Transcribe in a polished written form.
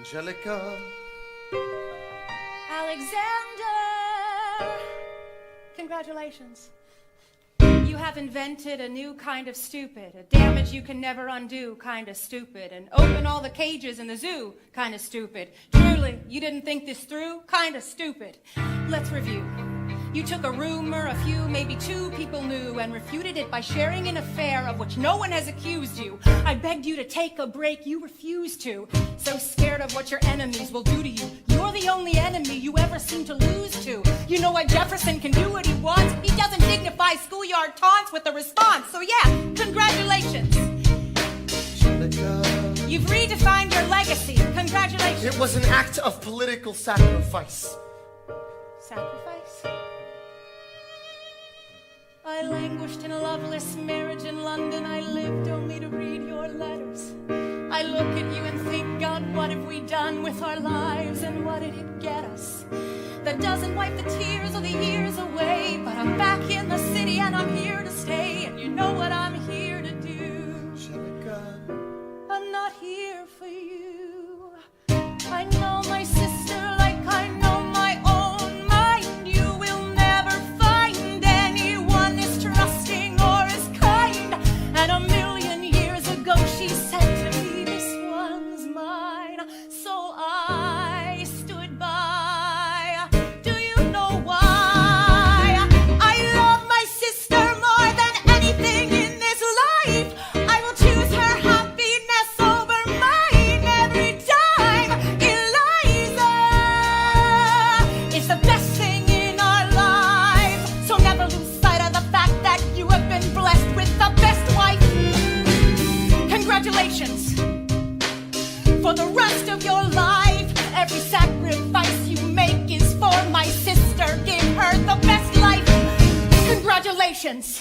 Angelica. Alexander! Congratulations. You have invented a new kind of stupid, a damage you can never undo kind of stupid, and open all the cages in the zoo kind of stupid. Truly, you didn't think this through kind of stupid. Let's review. You took a rumor a few, maybe two people knew and refuted it by sharing an affair of which no one has accused you. I begged you to take a break, you refused to. So scared of what your enemies will do to you. You're the only enemy you ever seem to lose to. You know what, Jefferson can do what he wants. He doesn't dignify schoolyard taunts with a response. So yeah, congratulations. Angelica. You've redefined your legacy. Congratulations. It was an act of political sacrifice. Sacrifice? I languished in a loveless marriage in London. I lived only to read your letters. I look at you and think, God, what have we done with our lives and what did it get us? That doesn't wipe the tears or the years away, but I'm back in the city and I'm here to stay, and you know what I'm here to do. Angelica. I'm not here for you. I know my sister like I know my own mind. You will never find anyone as trusting or as kind. And a million years ago she said to me, this one's mine. So I stood by. Do you know why? I love my sister more than anything in this life. I will choose her happiness over mine every time. Eliza is the best thing in our lives. So never lose sight of the fact that you have been blessed with the best wife. Congratulations. For the rest of your life, every sacrifice you make is for my sister. Give her the best life. Congratulations.